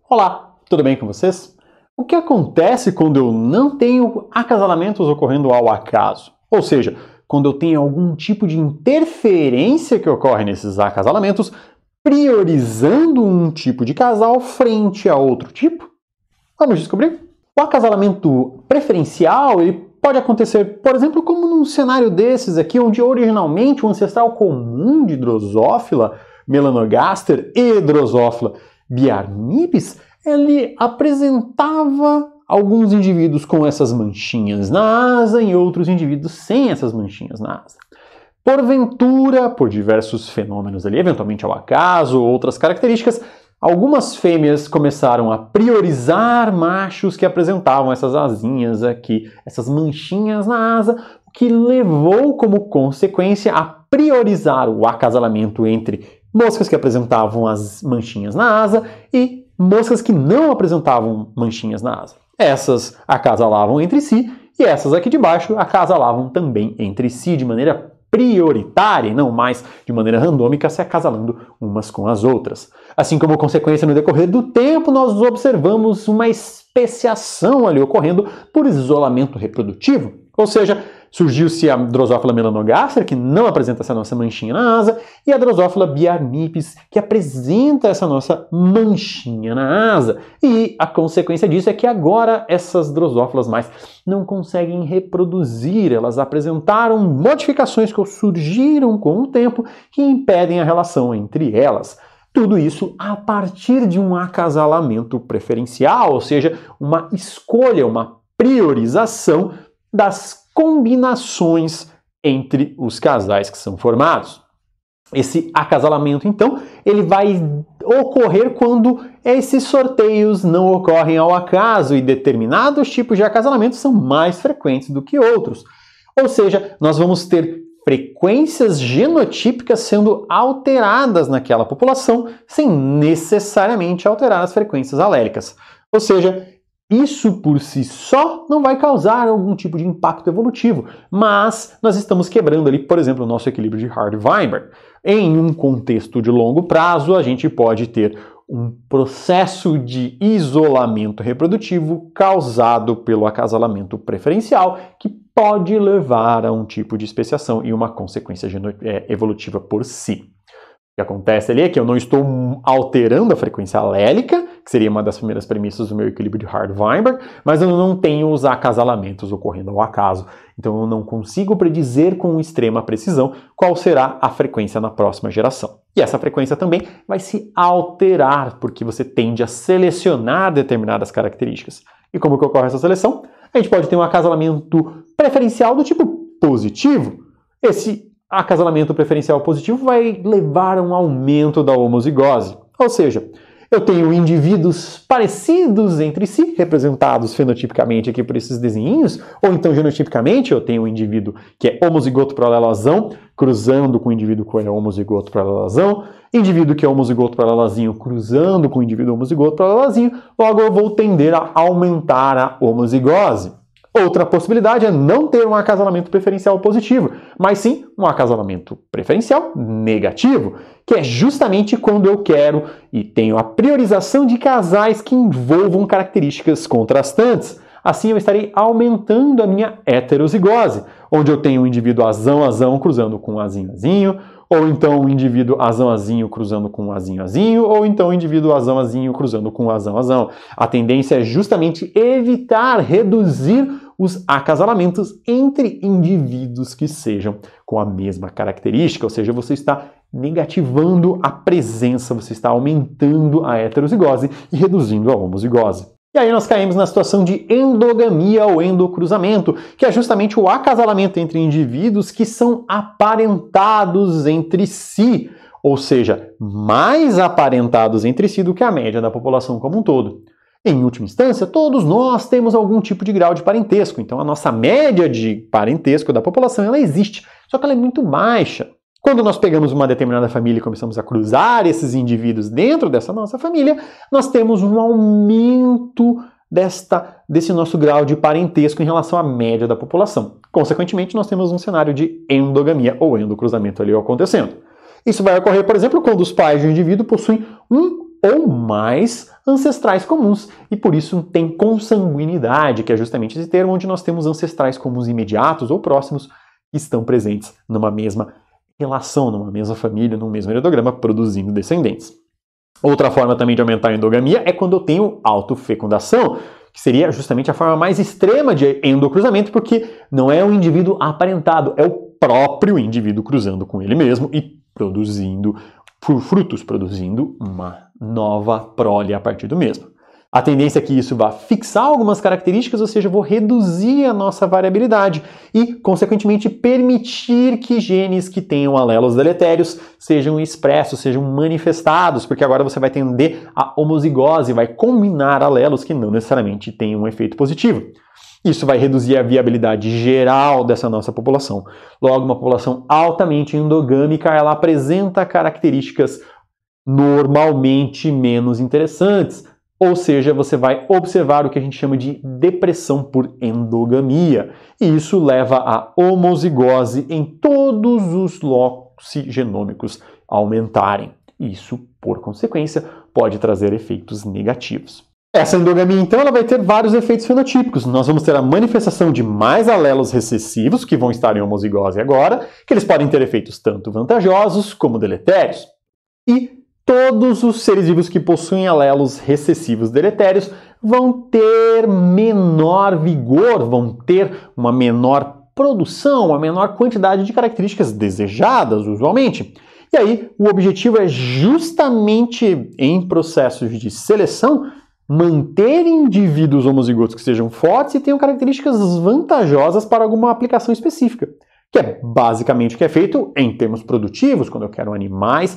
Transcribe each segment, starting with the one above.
Olá, tudo bem com vocês? O que acontece quando eu não tenho acasalamentos ocorrendo ao acaso? Ou seja, quando eu tenho algum tipo de interferência que ocorre nesses acasalamentos, priorizando um tipo de casal frente a outro tipo? Vamos descobrir? O acasalamento preferencial ele pode acontecer, por exemplo, como num cenário desses aqui, onde originalmente o ancestral comum de Drosophila melanogaster e Drosophila biarnipes, ele apresentava alguns indivíduos com essas manchinhas na asa e outros indivíduos sem essas manchinhas na asa. Porventura, por diversos fenômenos ali, eventualmente ao acaso, outras características, algumas fêmeas começaram a priorizar machos que apresentavam essas asinhas aqui, essas manchinhas na asa, o que levou como consequência a priorizar o acasalamento entre moscas que apresentavam as manchinhas na asa e moscas que não apresentavam manchinhas na asa. Essas acasalavam entre si e essas aqui de baixo acasalavam também entre si de maneira prioritária e não mais de maneira randômica se acasalando umas com as outras. Assim como consequência no decorrer do tempo, nós observamos uma especiação ali ocorrendo por isolamento reprodutivo. Ou seja, surgiu-se a Drosophila melanogaster, que não apresenta essa nossa manchinha na asa, e a Drosophila biarnipes, que apresenta essa nossa manchinha na asa. E a consequência disso é que agora essas drosófilas mais não conseguem reproduzir, elas apresentaram modificações que surgiram com o tempo que impedem a relação entre elas. Tudo isso a partir de um acasalamento preferencial, ou seja, uma escolha, uma priorização das combinações entre os casais que são formados. Esse acasalamento, então, ele vai ocorrer quando esses sorteios não ocorrem ao acaso e determinados tipos de acasalamento são mais frequentes do que outros. Ou seja, nós vamos ter frequências genotípicas sendo alteradas naquela população sem necessariamente alterar as frequências alélicas. Ou seja, isso por si só não vai causar algum tipo de impacto evolutivo, mas nós estamos quebrando ali, por exemplo, o nosso equilíbrio de Hardy-Weinberg. Em um contexto de longo prazo, a gente pode ter um processo de isolamento reprodutivo causado pelo acasalamento preferencial, que pode levar a um tipo de especiação e uma consequência evolutiva por si. O que acontece ali é que eu não estou alterando a frequência alélica, que seria uma das primeiras premissas do meu equilíbrio de Hardy-Weinberg, mas eu não tenho os acasalamentos ocorrendo ao acaso. Então eu não consigo predizer com extrema precisão qual será a frequência na próxima geração. E essa frequência também vai se alterar, porque você tende a selecionar determinadas características. E como que ocorre essa seleção? A gente pode ter um acasalamento preferencial do tipo positivo. Esse acasalamento preferencial positivo vai levar a um aumento da homozigose. Ou seja, eu tenho indivíduos parecidos entre si, representados fenotipicamente aqui por esses desenhinhos, ou então genotipicamente eu tenho um indivíduo que é homozigoto paralelazão, cruzando com o indivíduo que é homozigoto paralelazão, indivíduo que é homozigoto paralelazinho cruzando com o indivíduo homozigoto paralelazinho, logo eu vou tender a aumentar a homozigose. Outra possibilidade é não ter um acasalamento preferencial positivo, mas sim um acasalamento preferencial negativo, que é justamente quando eu quero e tenho a priorização de casais que envolvam características contrastantes. Assim eu estarei aumentando a minha heterozigose, onde eu tenho um indivíduo azão-azão cruzando com um azinho-azinho, ou então um indivíduo azão-azinho cruzando com um azinho-azinho, ou então um indivíduo azão-azinho cruzando com um azão-azão. A tendência é justamente evitar, reduzir os acasalamentos entre indivíduos que sejam com a mesma característica, ou seja, você está negativando a presença, você está aumentando a heterozigose e reduzindo a homozigose. E aí nós caímos na situação de endogamia ou endocruzamento, que é justamente o acasalamento entre indivíduos que são aparentados entre si, ou seja, mais aparentados entre si do que a média da população como um todo. Em última instância, todos nós temos algum tipo de grau de parentesco, então a nossa média de parentesco da população ela existe, só que ela é muito baixa. Quando nós pegamos uma determinada família e começamos a cruzar esses indivíduos dentro dessa nossa família, nós temos um aumento desse nosso grau de parentesco em relação à média da população. Consequentemente, nós temos um cenário de endogamia ou endocruzamento ali acontecendo. Isso vai ocorrer, por exemplo, quando os pais de um indivíduo possuem um ou mais ancestrais comuns, e por isso tem consanguinidade, que é justamente esse termo onde nós temos ancestrais comuns imediatos ou próximos que estão presentes numa mesma relação, numa mesma família, num mesmo heredograma, produzindo descendentes. Outra forma também de aumentar a endogamia é quando eu tenho autofecundação, que seria justamente a forma mais extrema de endocruzamento, porque não é um indivíduo aparentado, é o próprio indivíduo cruzando com ele mesmo e produzindo frutos, produzindo uma nova prole a partir do mesmo. A tendência é que isso vá fixar algumas características, ou seja, eu vou reduzir a nossa variabilidade e, consequentemente, permitir que genes que tenham alelos deletérios sejam expressos, sejam manifestados, porque agora você vai tender a homozigose, vai combinar alelos que não necessariamente têm um efeito positivo. Isso vai reduzir a viabilidade geral dessa nossa população. Logo, uma população altamente endogâmica, ela apresenta características normalmente menos interessantes. Ou seja, você vai observar o que a gente chama de depressão por endogamia. E isso leva à homozigose em todos os locos genômicos aumentarem. Isso, por consequência, pode trazer efeitos negativos. Essa endogamia, então, ela vai ter vários efeitos fenotípicos. Nós vamos ter a manifestação de mais alelos recessivos, que vão estar em homozigose agora, que eles podem ter efeitos tanto vantajosos como deletérios. E todos os seres vivos que possuem alelos recessivos deletérios vão ter menor vigor, vão ter uma menor produção, uma menor quantidade de características desejadas, usualmente. E aí, o objetivo é justamente, em processos de seleção, manter indivíduos homozigotos que sejam fortes e tenham características vantajosas para alguma aplicação específica. Que é basicamente o que é feito em termos produtivos, quando eu quero animais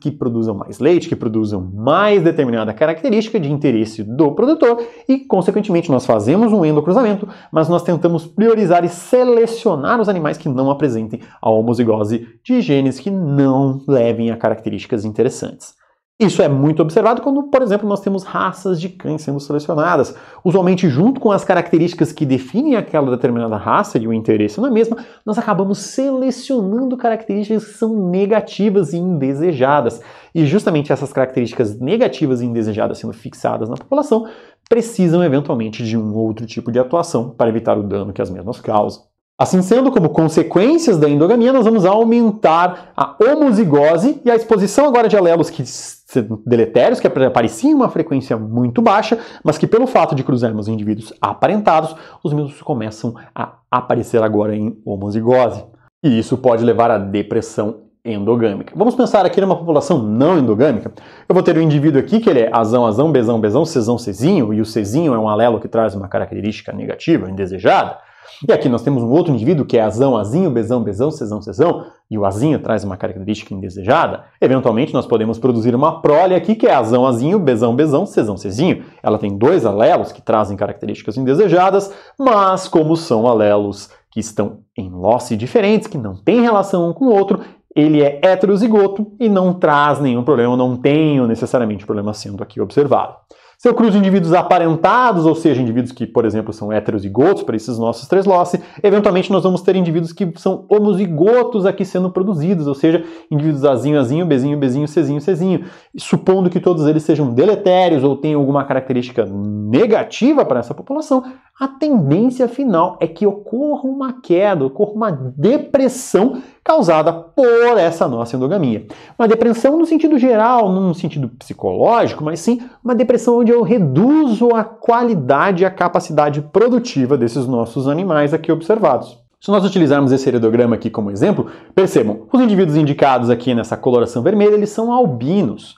que produzam mais leite, que produzam mais determinada característica de interesse do produtor e, consequentemente, nós fazemos um endocruzamento, mas nós tentamos priorizar e selecionar os animais que não apresentem a homozigose de genes que não levem a características interessantes. Isso é muito observado quando, por exemplo, nós temos raças de cães sendo selecionadas. Usualmente, junto com as características que definem aquela determinada raça e o interesse na mesma, nós acabamos selecionando características que são negativas e indesejadas. E justamente essas características negativas e indesejadas sendo fixadas na população precisam eventualmente de um outro tipo de atuação para evitar o dano que as mesmas causam. Assim sendo, como consequências da endogamia, nós vamos aumentar a homozigose e a exposição agora de alelos que deletérios, que apareciam em uma frequência muito baixa, mas que pelo fato de cruzarmos indivíduos aparentados, os mesmos começam a aparecer agora em homozigose. E isso pode levar à depressão endogâmica. Vamos pensar aqui numa população não endogâmica. Eu vou ter um indivíduo aqui que ele é azão, azão, bezão, bezão, cezão, cezinho, e o cezinho é um alelo que traz uma característica negativa, indesejada. E aqui nós temos um outro indivíduo que é azão, azinho, bezão, bezão, cezão, cezão, e o azinho traz uma característica indesejada. Eventualmente nós podemos produzir uma prole aqui que é azão, azinho, bezão, bezão, cezão, cezinho. Ela tem dois alelos que trazem características indesejadas, mas como são alelos que estão em loci diferentes, que não têm relação um com o outro, ele é heterozigoto e não traz nenhum problema, não tenho necessariamente problema sendo aqui observado. Se eu cruzo indivíduos aparentados, ou seja, indivíduos que, por exemplo, são heterozigotos para esses nossos três loci, eventualmente nós vamos ter indivíduos que são homozigotos aqui sendo produzidos, ou seja, indivíduos azinho, azinho, bezinho, bezinho, cezinho, cezinho. Supondo que todos eles sejam deletérios ou tenham alguma característica negativa para essa população, a tendência final é que ocorra uma queda, ocorra uma depressão causada por essa nossa endogamia. Uma depressão no sentido geral, não no sentido psicológico, mas sim uma depressão onde eu reduzo a qualidade e a capacidade produtiva desses nossos animais aqui observados. Se nós utilizarmos esse heredograma aqui como exemplo, percebam, os indivíduos indicados aqui nessa coloração vermelha, eles são albinos.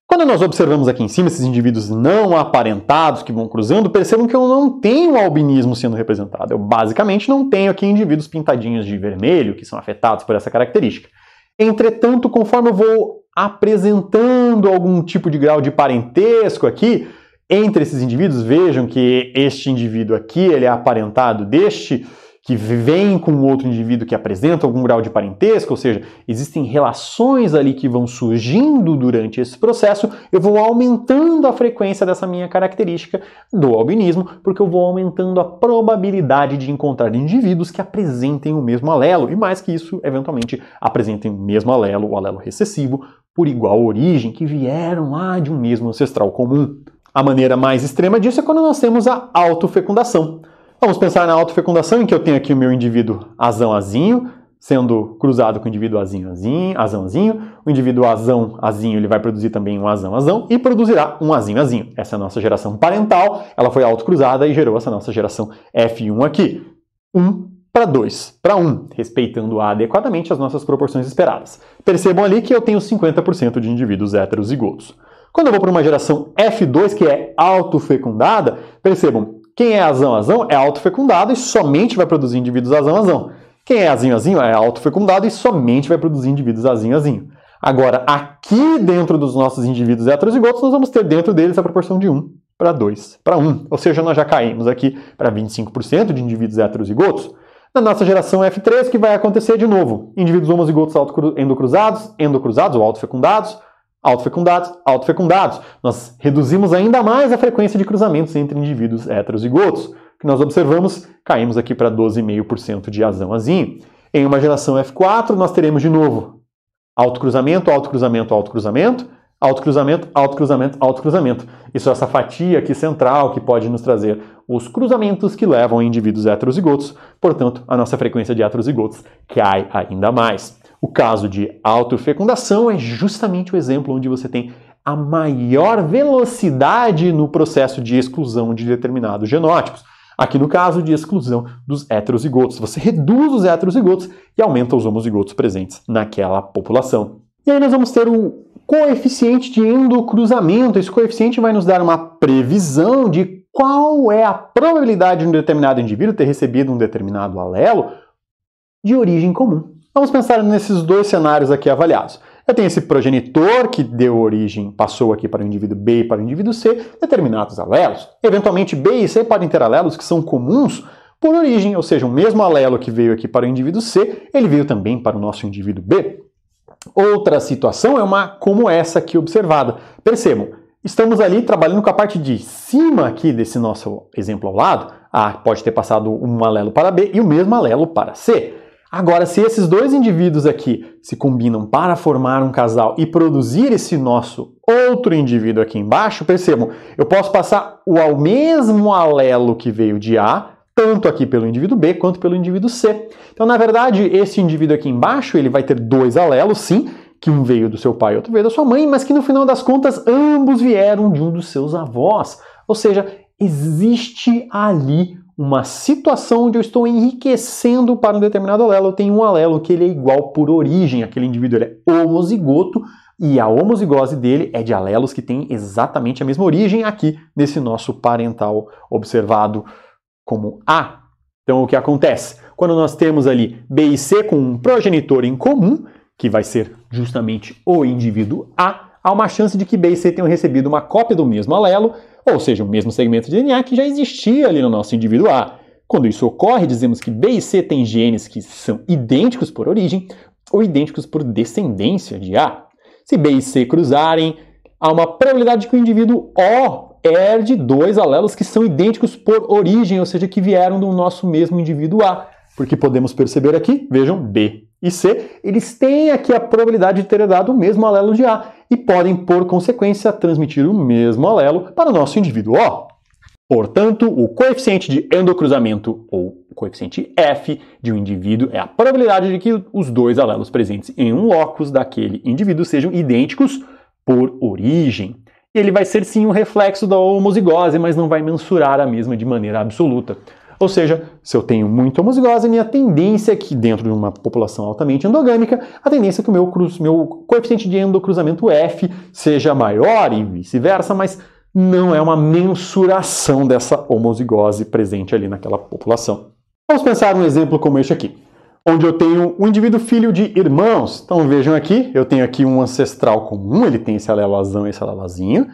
Quando nós observamos aqui em cima esses indivíduos não aparentados que vão cruzando, percebam que eu não tenho albinismo sendo representado. Eu basicamente não tenho aqui indivíduos pintadinhos de vermelho que são afetados por essa característica. Entretanto, conforme eu vou apresentando algum tipo de grau de parentesco aqui entre esses indivíduos, vejam que este indivíduo aqui ele é aparentado deste que vem com outro indivíduo que apresenta algum grau de parentesco, ou seja, existem relações ali que vão surgindo durante esse processo, eu vou aumentando a frequência dessa minha característica do albinismo, porque eu vou aumentando a probabilidade de encontrar indivíduos que apresentem o mesmo alelo, e mais que isso, eventualmente apresentem o mesmo alelo, o alelo recessivo, por igual origem, que vieram lá de um mesmo ancestral comum. A maneira mais extrema disso é quando nós temos a autofecundação. Vamos pensar na autofecundação em que eu tenho aqui o meu indivíduo azão-azinho, sendo cruzado com o indivíduo azão-azinho. O indivíduo azão-azinho ele vai produzir também um azão-azão e produzirá um azinho-azinho. Essa é a nossa geração parental, ela foi autocruzada e gerou essa nossa geração F1 aqui. 1 para 2 para 1, respeitando adequadamente as nossas proporções esperadas. Percebam ali que eu tenho 50% de indivíduos heterozigotos. Quando eu vou para uma geração F2, que é autofecundada, percebam, quem é azão-azão é autofecundado e somente vai produzir indivíduos azão-azão. Quem é azinho-azinho é autofecundado e somente vai produzir indivíduos azinho-azinho. Agora, aqui dentro dos nossos indivíduos heterozigotos, nós vamos ter dentro deles a proporção de 1 para 2 para 1. Ou seja, nós já caímos aqui para 25% de indivíduos heterozigotos. Na nossa geração F3, o que vai acontecer de novo? Indivíduos homozigotos endocruzados ou autofecundados, autofecundados. Nós reduzimos ainda mais a frequência de cruzamentos entre indivíduos heterozigotos. O que nós observamos, caímos aqui para 12,5% de azão-azinho. Em uma geração F4, nós teremos de novo autocruzamento. Isso é essa fatia aqui central que pode nos trazer os cruzamentos que levam a indivíduos heterozigotos. Portanto, a nossa frequência de heterozigotos cai ainda mais. O caso de autofecundação é justamente o exemplo onde você tem a maior velocidade no processo de exclusão de determinados genótipos. Aqui no caso de exclusão dos heterozigotos. Você reduz os heterozigotos e aumenta os homozigotos presentes naquela população. E aí nós vamos ter o coeficiente de endocruzamento. Esse coeficiente vai nos dar uma previsão de qual é a probabilidade de um determinado indivíduo ter recebido um determinado alelo de origem comum. Vamos pensar nesses dois cenários aqui avaliados. Eu tenho esse progenitor que deu origem, passou aqui para o indivíduo B e para o indivíduo C, determinados alelos. Eventualmente, B e C podem ter alelos que são comuns por origem, ou seja, o mesmo alelo que veio aqui para o indivíduo C, ele veio também para o nosso indivíduo B. Outra situação é uma como essa aqui observada. Percebam, estamos ali trabalhando com a parte de cima aqui desse nosso exemplo ao lado. A pode ter passado um alelo para B e o mesmo alelo para C. Agora, se esses dois indivíduos aqui se combinam para formar um casal e produzir esse nosso outro indivíduo aqui embaixo, percebam, eu posso passar o mesmo alelo que veio de A, tanto aqui pelo indivíduo B quanto pelo indivíduo C. Então, na verdade, esse indivíduo aqui embaixo, ele vai ter dois alelos, sim, que um veio do seu pai e outro veio da sua mãe, mas que no final das contas, ambos vieram de um dos seus avós. Ou seja, existe ali uma situação onde eu estou enriquecendo para um determinado alelo. Eu tenho um alelo que ele é igual por origem, aquele indivíduo ele é homozigoto e a homozigose dele é de alelos que têm exatamente a mesma origem aqui nesse nosso parental observado como A. Então o que acontece? Quando nós temos ali B e C com um progenitor em comum, que vai ser justamente o indivíduo A, há uma chance de que B e C tenham recebido uma cópia do mesmo alelo, ou seja, o mesmo segmento de DNA que já existia ali no nosso indivíduo A. Quando isso ocorre, dizemos que B e C têm genes que são idênticos por origem ou idênticos por descendência de A. Se B e C cruzarem, há uma probabilidade de que o indivíduo O herde dois alelos que são idênticos por origem, ou seja, que vieram do nosso mesmo indivíduo A. Porque podemos perceber aqui, vejam, B e C, eles têm aqui a probabilidade de ter herdado o mesmo alelo de A e podem, por consequência, transmitir o mesmo alelo para o nosso indivíduo O. Portanto, o coeficiente de endocruzamento, ou coeficiente F, de um indivíduo é a probabilidade de que os dois alelos presentes em um locus daquele indivíduo sejam idênticos por origem. Ele vai ser sim um reflexo da homozigose, mas não vai mensurar a mesma de maneira absoluta. Ou seja, se eu tenho muita homozigose, minha tendência é que dentro de uma população altamente endogâmica, a tendência é que o meu coeficiente de endocruzamento F seja maior e vice-versa, mas não é uma mensuração dessa homozigose presente ali naquela população. Vamos pensar um exemplo como este aqui, onde eu tenho um indivíduo filho de irmãos. Então vejam aqui, eu tenho aqui um ancestral comum, ele tem esse alelo azão e esse alelo azinho.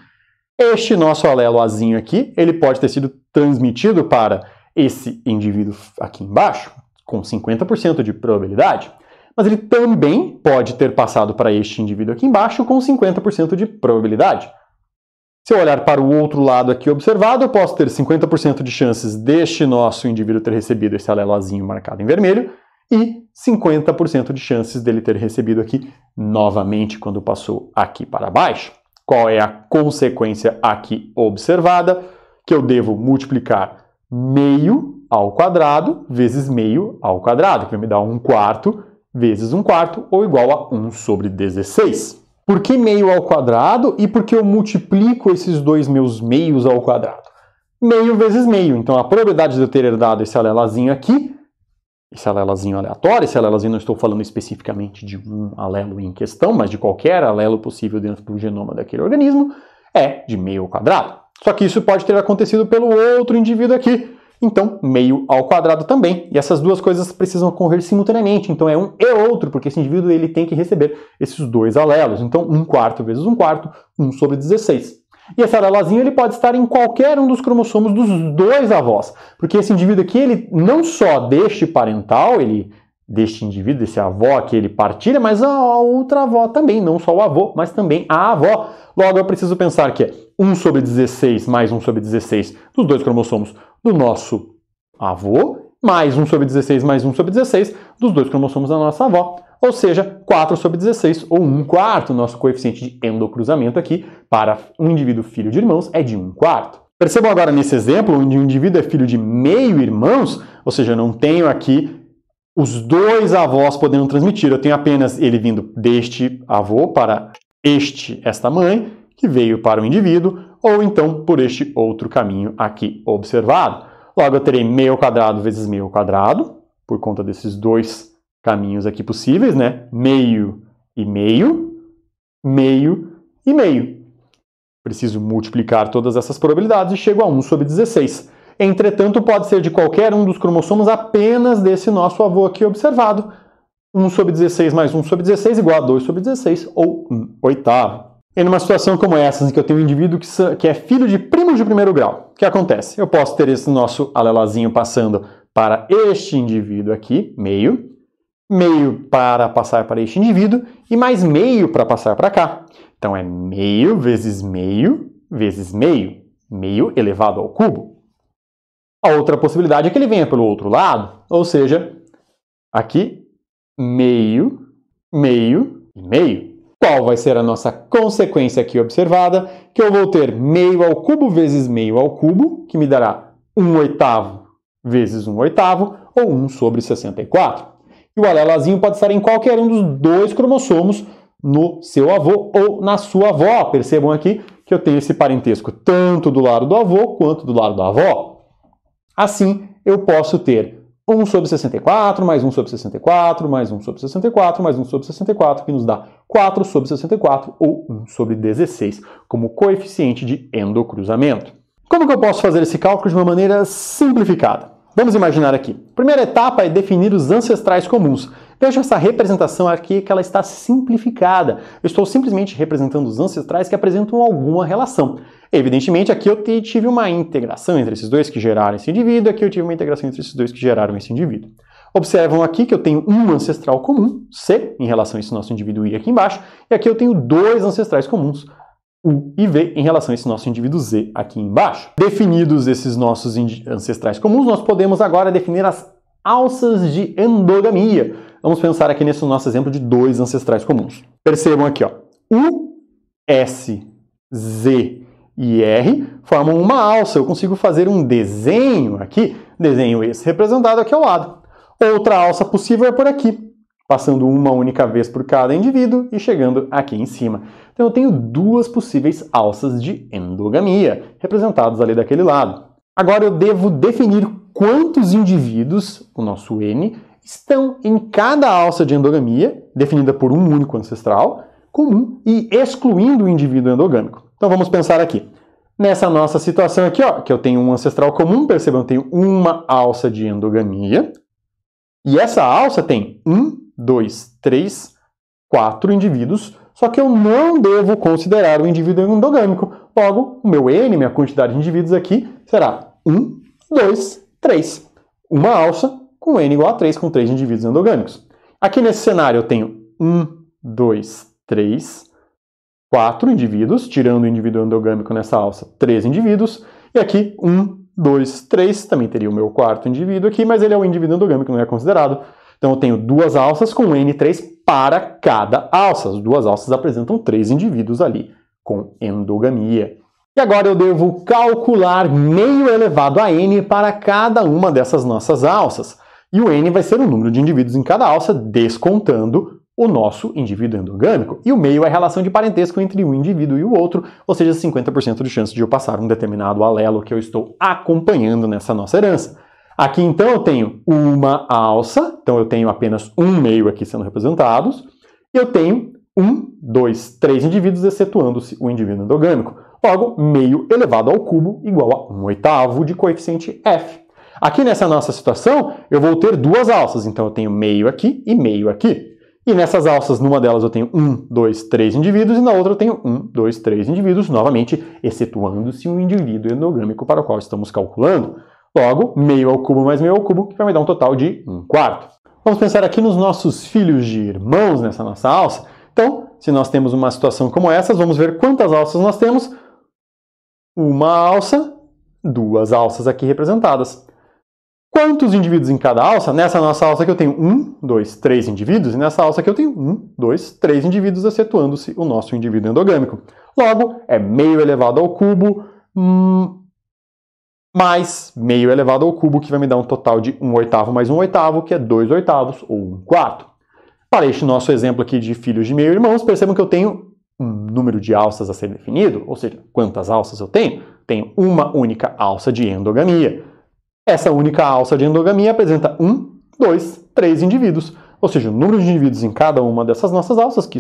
Este nosso alelo azinho aqui, ele pode ter sido transmitido para esse indivíduo aqui embaixo, com 50% de probabilidade, mas ele também pode ter passado para este indivíduo aqui embaixo com 50% de probabilidade. Se eu olhar para o outro lado aqui observado, eu posso ter 50% de chances deste nosso indivíduo ter recebido esse alelo azinho marcado em vermelho e 50% de chances dele ter recebido aqui novamente quando passou aqui para baixo. Qual é a consequência aqui observada? Que eu devo multiplicar meio ao quadrado vezes meio ao quadrado, que vai me dar 1/4 vezes 1/4, ou igual a 1 sobre 16. Por que meio ao quadrado e por que eu multiplico esses dois meus meios ao quadrado? Meio vezes meio. Então, a probabilidade de eu ter herdado esse alelazinho aqui, esse alelazinho aleatório, esse alelazinho não estou falando especificamente de um alelo em questão, mas de qualquer alelo possível dentro do genoma daquele organismo, é de meio ao quadrado. Só que isso pode ter acontecido pelo outro indivíduo aqui. Então, meio ao quadrado também. E essas duas coisas precisam ocorrer simultaneamente. Então, é um e outro, porque esse indivíduo ele tem que receber esses dois alelos. Então, 1/4 vezes 1/4, 1 sobre 16. E esse alelazinho ele pode estar em qualquer um dos cromossomos dos dois avós. Porque esse indivíduo aqui, ele não só deste parental, deste indivíduo, desse avó que ele partilha, mas a outra avó também. Não só o avô, mas também a avó. Logo, eu preciso pensar que é 1 sobre 16 mais 1 sobre 16 dos dois cromossomos do nosso avô, mais 1 sobre 16 mais 1 sobre 16 dos dois cromossomos da nossa avó. Ou seja, 4 sobre 16, ou 1/4, nosso coeficiente de endocruzamento aqui, para um indivíduo filho de irmãos, é de 1/4. Percebam agora nesse exemplo, onde o indivíduo é filho de meio-irmãos, ou seja, eu não tenho aqui os dois avós podendo transmitir, eu tenho apenas ele vindo deste avô para esta mãe, que veio para o indivíduo, ou então por este outro caminho aqui observado. Logo, eu terei meio ao quadrado vezes meio ao quadrado, por conta desses dois caminhos aqui possíveis, né? Meio e meio, meio e meio. Preciso multiplicar todas essas probabilidades e chego a 1 sobre 16. Entretanto, pode ser de qualquer um dos cromossomos apenas desse nosso avô aqui observado. 1 sobre 16 mais 1 sobre 16 igual a 2 sobre 16, ou 1/8. E numa situação como essa, em que eu tenho um indivíduo que é filho de primos de primeiro grau, o que acontece? Eu posso ter esse nosso alelazinho passando para este indivíduo aqui, meio, meio para passar para este indivíduo e mais meio para passar para cá. Então é meio vezes meio vezes meio, meio elevado ao cubo. A outra possibilidade é que ele venha pelo outro lado, ou seja, aqui meio, meio e meio. Qual vai ser a nossa consequência aqui observada? Que eu vou ter meio ao cubo vezes meio ao cubo, que me dará 1/8 vezes 1/8, ou 1 sobre 64. E o alelazinho pode estar em qualquer um dos dois cromossomos, no seu avô ou na sua avó. Percebam aqui que eu tenho esse parentesco tanto do lado do avô quanto do lado da avó. Assim, eu posso ter 1 sobre 64, mais 1 sobre 64, mais 1 sobre 64, mais 1 sobre 64, que nos dá 4 sobre 64, ou 1 sobre 16, como coeficiente de endocruzamento. Como que eu posso fazer esse cálculo de uma maneira simplificada? Vamos imaginar aqui. A primeira etapa é definir os ancestrais comuns. Veja essa representação aqui que ela está simplificada. Eu estou simplesmente representando os ancestrais que apresentam alguma relação. Evidentemente, aqui eu tive uma integração entre esses dois que geraram esse indivíduo, aqui eu tive uma integração entre esses dois que geraram esse indivíduo. Observam aqui que eu tenho um ancestral comum, C, em relação a esse nosso indivíduo I aqui embaixo, e aqui eu tenho dois ancestrais comuns, U e V, em relação a esse nosso indivíduo Z aqui embaixo. Definidos esses nossos ancestrais comuns, nós podemos agora definir as alças de endogamia. Vamos pensar aqui nesse nosso exemplo de dois ancestrais comuns. Percebam aqui, ó, U, S, Z e R formam uma alça. Eu consigo fazer um desenho aqui, desenho esse representado aqui ao lado. Outra alça possível é por aqui, passando uma única vez por cada indivíduo e chegando aqui em cima. Então eu tenho duas possíveis alças de endogamia, representadas ali daquele lado. Agora eu devo definir quantos indivíduos, o nosso N, estão em cada alça de endogamia, definida por um único ancestral comum e excluindo o indivíduo endogâmico. Então vamos pensar aqui. Nessa nossa situação aqui, ó, que eu tenho um ancestral comum, percebam, eu tenho uma alça de endogamia. E essa alça tem 1, 2, 3, 4 indivíduos, só que eu não devo considerar o indivíduo endogâmico. Logo, o meu N, minha quantidade de indivíduos aqui, será 1, 2, 3. Uma alça com N igual a 3, com 3 indivíduos endogâmicos. Aqui nesse cenário eu tenho 1, 2, 3, 4 indivíduos, tirando o indivíduo endogâmico nessa alça, 3 indivíduos. E aqui 1, 2, 3, também teria o meu quarto indivíduo aqui, mas ele é o indivíduo endogâmico, não é considerado. Então eu tenho duas alças com N3 para cada alça. As duas alças apresentam 3 indivíduos ali com endogamia. E agora eu devo calcular meio elevado a N para cada uma dessas nossas alças. E o N vai ser o número de indivíduos em cada alça, descontando o nosso indivíduo endogâmico. E o meio é a relação de parentesco entre um indivíduo e o outro, ou seja, 50% de chance de eu passar um determinado alelo que eu estou acompanhando nessa nossa herança. Aqui então eu tenho uma alça, então eu tenho apenas um meio aqui sendo representados, e eu tenho 1, 2, 3 indivíduos, excetuando-se o indivíduo endogâmico. Logo, meio elevado ao cubo igual a 1/8 de coeficiente f. Aqui nessa nossa situação, eu vou ter duas alças, então eu tenho meio aqui e meio aqui. E nessas alças, numa delas eu tenho 1, 2, 3 indivíduos, e na outra eu tenho 1, 2, 3 indivíduos, novamente, excetuando-se um indivíduo endogâmico para o qual estamos calculando. Logo, meio ao cubo mais meio ao cubo, que vai me dar um total de 1/4. Vamos pensar aqui nos nossos filhos de irmãos nessa nossa alça. Então, se nós temos uma situação como essa, vamos ver quantas alças nós temos. Uma alça, duas alças aqui representadas. Quantos indivíduos em cada alça? Nessa nossa alça aqui eu tenho 1, 2, 3 indivíduos, e nessa alça aqui eu tenho 1, 2, 3 indivíduos, excetuando-se o nosso indivíduo endogâmico. Logo, é meio elevado ao cubo mais meio elevado ao cubo, que vai me dar um total de 1/8 mais 1/8, que é 2/8 ou 1/4. Para este nosso exemplo aqui de filhos de meio-irmãos, percebam que eu tenho um número de alças a ser definido, ou seja, quantas alças eu tenho? Tenho uma única alça de endogamia. Essa única alça de endogamia apresenta 1, 2, 3 indivíduos, ou seja, o número de indivíduos em cada uma dessas nossas alças, que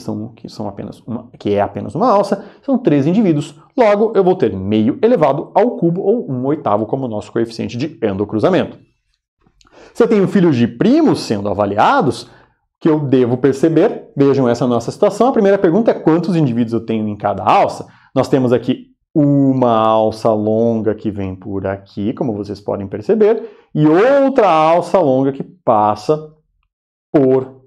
é apenas uma alça, são 3 indivíduos. Logo, eu vou ter meio elevado ao cubo, ou 1/8, como o nosso coeficiente de endocruzamento. Se eu tenho filhos de primos sendo avaliados, que eu devo perceber, vejam essa nossa situação, a primeira pergunta é quantos indivíduos eu tenho em cada alça. Nós temos aqui uma alça longa que vem por aqui, como vocês podem perceber, e outra alça longa que passa por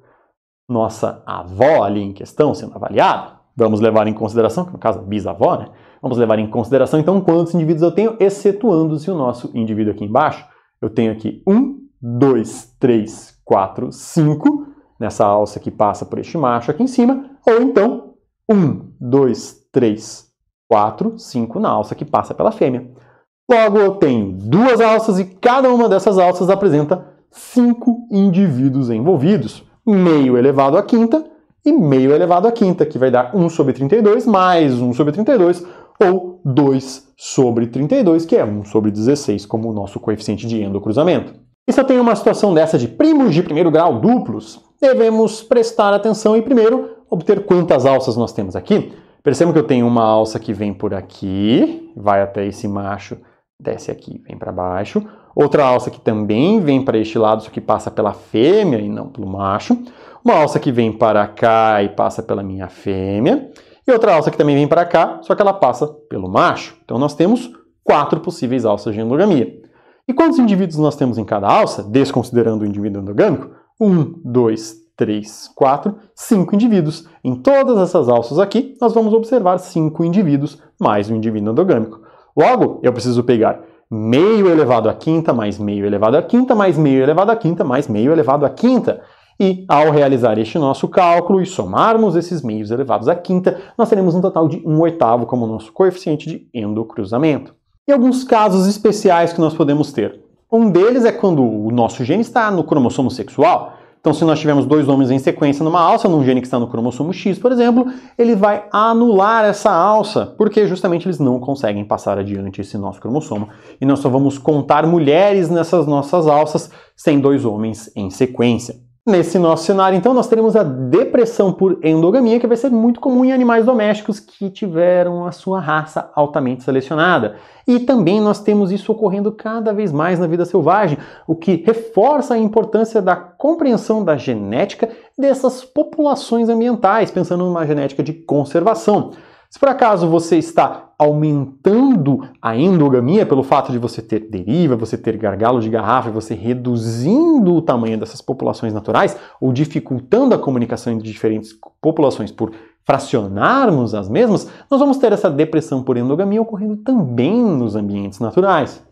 nossa avó ali em questão, sendo avaliada. Vamos levar em consideração, que no caso, bisavó, né? Vamos levar em consideração, então, quantos indivíduos eu tenho, excetuando-se o nosso indivíduo aqui embaixo. Eu tenho aqui 1, 2, 3, 4, 5, nessa alça que passa por este macho aqui em cima, ou então 1, 2, 3, 4, 5 na alça que passa pela fêmea. Logo, eu tenho duas alças e cada uma dessas alças apresenta 5 indivíduos envolvidos. Meio elevado à quinta e meio elevado à quinta, que vai dar 1/32 mais 1/32, ou 2/32, que é 1/16, como o nosso coeficiente de endocruzamento. E se eu tenho uma situação dessa de primos de primeiro grau duplos, devemos prestar atenção e primeiro obter quantas alças nós temos aqui. Percebam que eu tenho uma alça que vem por aqui, vai até esse macho, desce aqui, vem para baixo. Outra alça que também vem para este lado, só que passa pela fêmea e não pelo macho. Uma alça que vem para cá e passa pela minha fêmea. E outra alça que também vem para cá, só que ela passa pelo macho. Então nós temos 4 possíveis alças de endogamia. E quantos indivíduos nós temos em cada alça, desconsiderando o indivíduo endogâmico? 1, 2, 3, 4, 5 indivíduos. Em todas essas alças aqui, nós vamos observar 5 indivíduos mais o indivíduo endogâmico. Logo, eu preciso pegar meio elevado à quinta mais meio elevado à quinta mais meio elevado à quinta mais meio elevado à quinta. E, ao realizar este nosso cálculo e somarmos esses meios elevados à quinta, nós teremos um total de 1/8 como nosso coeficiente de endocruzamento. E alguns casos especiais que nós podemos ter. Um deles é quando o nosso gene está no cromossomo sexual. Então, se nós tivermos dois nomes em sequência numa alça, num gene que está no cromossomo X, por exemplo, ele vai anular essa alça, porque justamente eles não conseguem passar adiante esse nosso cromossomo. E nós só vamos contar mulheres nessas nossas alças sem dois homens em sequência. Nesse nosso cenário, então, nós teremos a depressão por endogamia, que vai ser muito comum em animais domésticos que tiveram a sua raça altamente selecionada. E também nós temos isso ocorrendo cada vez mais na vida selvagem, o que reforça a importância da compreensão da genética dessas populações ambientais, pensando numa genética de conservação. Se por acaso você está aumentando a endogamia pelo fato de você ter deriva, você ter gargalo de garrafa, você reduzindo o tamanho dessas populações naturais ou dificultando a comunicação entre diferentes populações por fracionarmos as mesmas, nós vamos ter essa depressão por endogamia ocorrendo também nos ambientes naturais.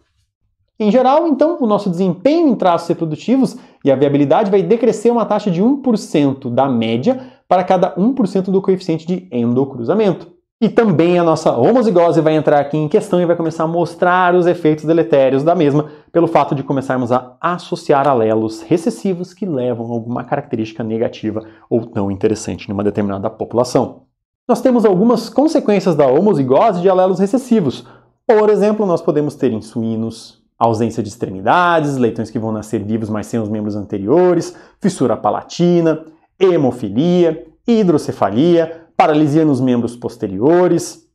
Em geral, então, o nosso desempenho em traços reprodutivos e a viabilidade vai decrescer uma taxa de 1% da média para cada 1% do coeficiente de endocruzamento. E também a nossa homozigose vai entrar aqui em questão e vai começar a mostrar os efeitos deletérios da mesma pelo fato de começarmos a associar alelos recessivos que levam a alguma característica negativa ou não interessante numa determinada população. Nós temos algumas consequências da homozigose de alelos recessivos. Por exemplo, nós podemos ter em suínos ausência de extremidades, leitões que vão nascer vivos mas sem os membros anteriores, fissura palatina, hemofilia, hidrocefalia, paralisia nos membros posteriores.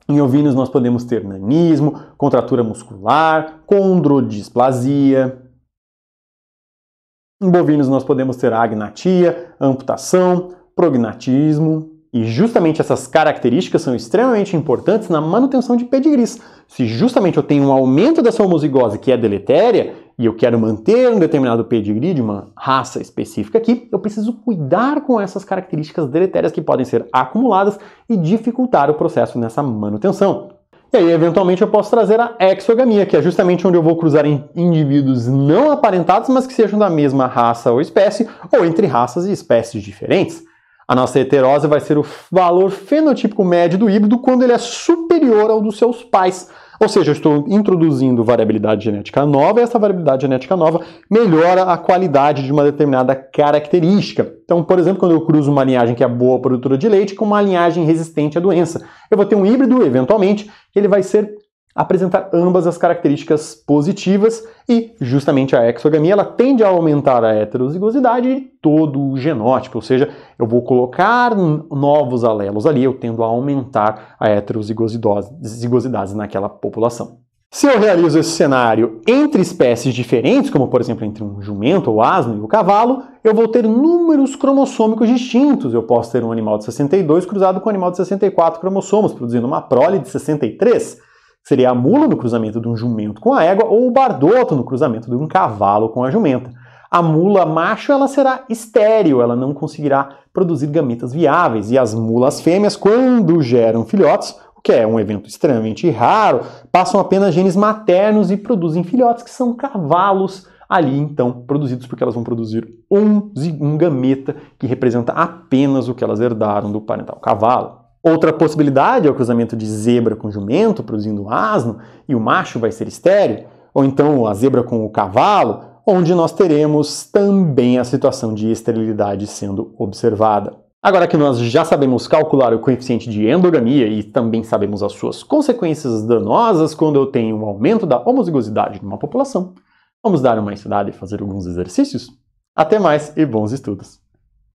Em ovinos nós podemos ter nanismo, contratura muscular, condrodisplasia. Em bovinos nós podemos ter agnatia, amputação, prognatismo. E justamente essas características são extremamente importantes na manutenção de pedigrees. Se justamente eu tenho um aumento dessa homozigose que é deletéria e eu quero manter um determinado pedigree de uma raça específica aqui, eu preciso cuidar com essas características deletérias que podem ser acumuladas e dificultar o processo nessa manutenção. E aí, eventualmente, eu posso trazer a exogamia, que é justamente onde eu vou cruzar indivíduos não aparentados, mas que sejam da mesma raça ou espécie, ou entre raças e espécies diferentes. A nossa heterose vai ser o valor fenotípico médio do híbrido quando ele é superior ao dos seus pais. Ou seja, eu estou introduzindo variabilidade genética nova e essa variabilidade genética nova melhora a qualidade de uma determinada característica. Então, por exemplo, quando eu cruzo uma linhagem que é boa produtora de leite com uma linhagem resistente à doença, eu vou ter um híbrido, eventualmente, que ele vai apresentar ambas as características positivas e justamente a exogamia ela tende a aumentar a heterozigosidade de todo o genótipo, ou seja, eu vou colocar novos alelos ali, eu tendo a aumentar a heterozigosidade naquela população. Se eu realizo esse cenário entre espécies diferentes, como por exemplo entre um jumento, o asno e o cavalo, eu vou ter números cromossômicos distintos. Eu posso ter um animal de 62 cruzado com um animal de 64 cromossomos, produzindo uma prole de 63. Seria a mula no cruzamento de um jumento com a égua ou o bardoto no cruzamento de um cavalo com a jumenta. A mula macho ela será estéril, ela não conseguirá produzir gametas viáveis. E as mulas fêmeas, quando geram filhotes, o que é um evento extremamente raro, passam apenas genes maternos e produzem filhotes que são cavalos ali, então, produzidos porque elas vão produzir um gameta que representa apenas o que elas herdaram do parental cavalo. Outra possibilidade é o cruzamento de zebra com jumento, produzindo um asno, e o macho vai ser estéril, ou então a zebra com o cavalo, onde nós teremos também a situação de esterilidade sendo observada. Agora que nós já sabemos calcular o coeficiente de endogamia e também sabemos as suas consequências danosas quando eu tenho um aumento da homozigosidade numa população, vamos dar uma estudada e fazer alguns exercícios? Até mais e bons estudos!